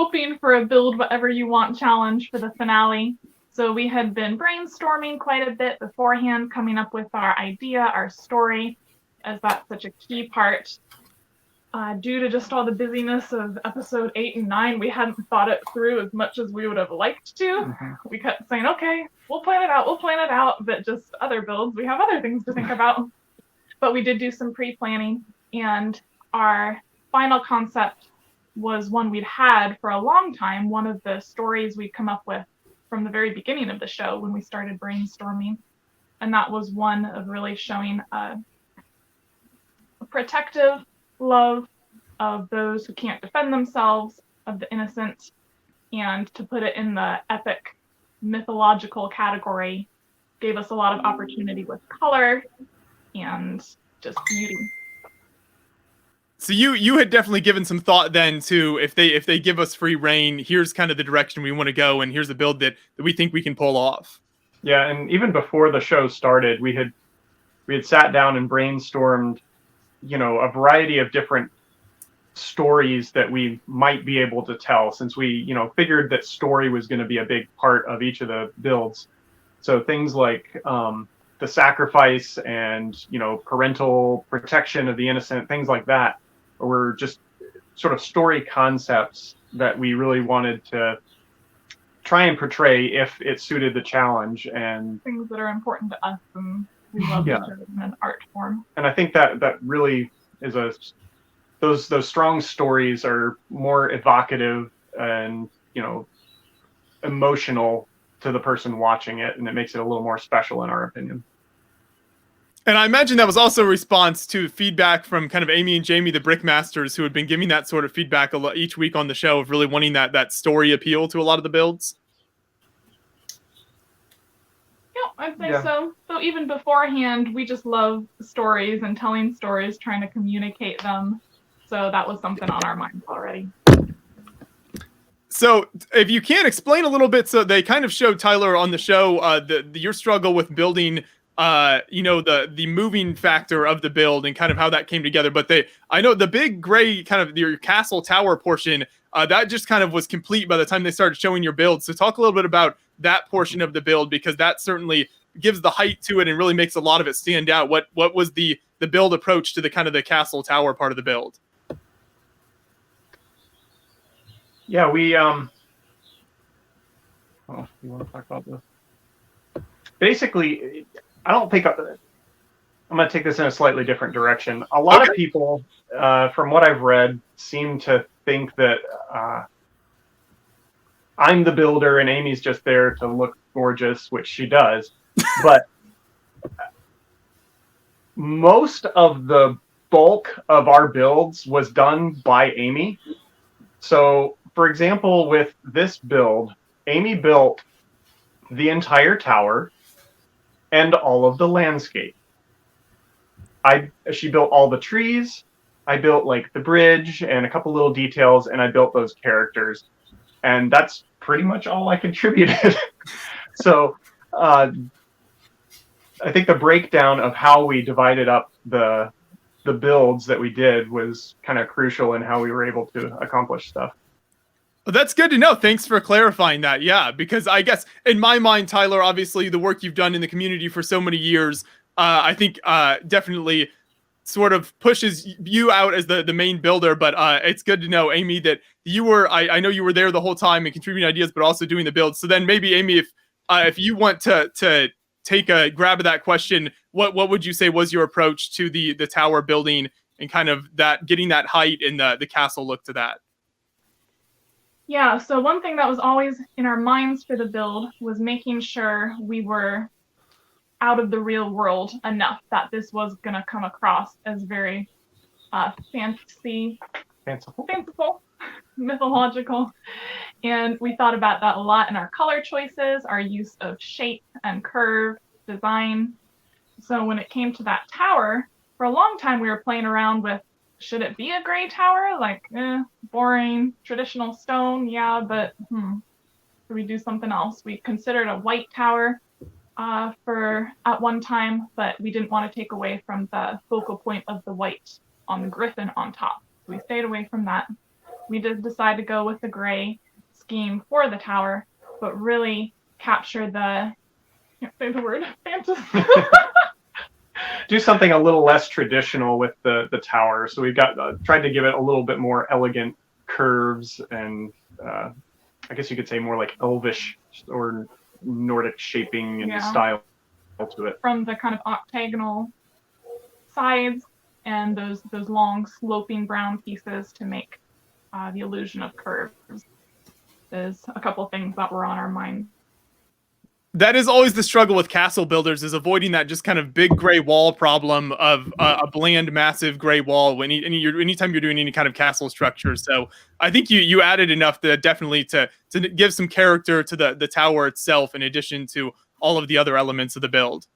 hoping for a build whatever you want challenge for the finale. So we had been brainstorming quite a bit beforehand, coming up with our idea, our story, as that's such a key part. Due to just all the busyness of episode 8 and 9, we hadn't thought it through as much as we would have liked to. Mm-hmm. We kept saying, okay, we'll plan it out, but just other builds, we have other things to think about. But we did do some pre-planning, and our final concept was one we'd had for a long time, one of the stories we'd come up with from the very beginning of the show when we started brainstorming. And that was one of really showing a protective love of those who can't defend themselves, of the innocent, and to put it in the epic mythological category gave us a lot of opportunity with color and just beauty. So you had definitely given some thought then to if they give us free reign, here's kind of the direction we want to go, and here's a build that we think we can pull off. Yeah, and even before the show started, we had sat down and brainstormed, a variety of different stories that we might be able to tell, since we, figured that story was going to be a big part of each of the builds. So things like the sacrifice and, parental protection of the innocent, things like that were just sort of story concepts that we really wanted to try and portray if it suited the challenge, and things that are important to us and we love to show in an art form. And I think that really is those strong stories are more evocative and, emotional to the person watching it, and it makes it a little more special in our opinion. And I imagine that was also a response to feedback from kind of Amy and Jamie, the Brickmasters, who had been giving that sort of feedback each week on the show of really wanting that story appeal to a lot of the builds. Yeah, I'd say so. So even beforehand, we just love stories and telling stories, trying to communicate them. So that was something on our minds already. So if you can explain a little bit, so they kind of showed Tyler on the show, your struggle with building the moving factor of the build and kind of how that came together. But I know the big gray kind of your castle tower portion, that just kind of was complete by the time they started showing your build. So talk a little bit about that portion of the build, because that certainly gives the height to it and really makes a lot of it stand out. What was the build approach to the kind of the castle tower part of the build? Yeah, we you want to talk about this? Basically, I don't think I'm going to take this in a slightly different direction. A lot of people, from what I've read, seem to think that I'm the builder and Amy's just there to look gorgeous, which she does. But most of the bulk of our builds was done by Amy. So, for example, with this build, Amy built the entire tower and all of the landscape. She built all the trees. I built like the bridge and a couple little details, and I built those characters. And that's pretty much all I contributed. So I think the breakdown of how we divided up the builds that we did was kind of crucial in how we were able to accomplish stuff. Well, that's good to know. Thanks for clarifying that. Yeah, because I guess in my mind, Tyler, obviously the work you've done in the community for so many years, I think definitely sort of pushes you out as the main builder. But it's good to know, Amy, that you were, I know you were there the whole time and contributing ideas, but also doing the build. So then maybe, Amy, if you want to take a grab of that question, what would you say was your approach to the tower building and kind of that getting that height and the castle look to that? Yeah, so one thing that was always in our minds for the build was making sure we were out of the real world enough that this was going to come across as very fanciful, mythological. And we thought about that a lot in our color choices, our use of shape and curve, design. So when it came to that tower, for a long time we were playing around with, should it be a gray tower? Like, boring, traditional stone, yeah, but should we do something else? We considered a white tower at one time, but we didn't want to take away from the focal point of the white on the griffin on top. We stayed away from that. we did decide to go with the gray scheme for the tower, but really capture the, can't say the word, fantasy. Do something a little less traditional with the tower. So we've got tried to give it a little bit more elegant curves and I guess you could say more like elvish or Nordic shaping and style to it. From the kind of octagonal sides and those long sloping brown pieces to make the illusion of curves. There's a couple things that were on our mind. That is always the struggle with castle builders, is avoiding that just kind of big gray wall problem of a bland, massive gray wall anytime you're doing any kind of castle structure. So I think you added enough to definitely to give some character to the tower itself, in addition to all of the other elements of the build.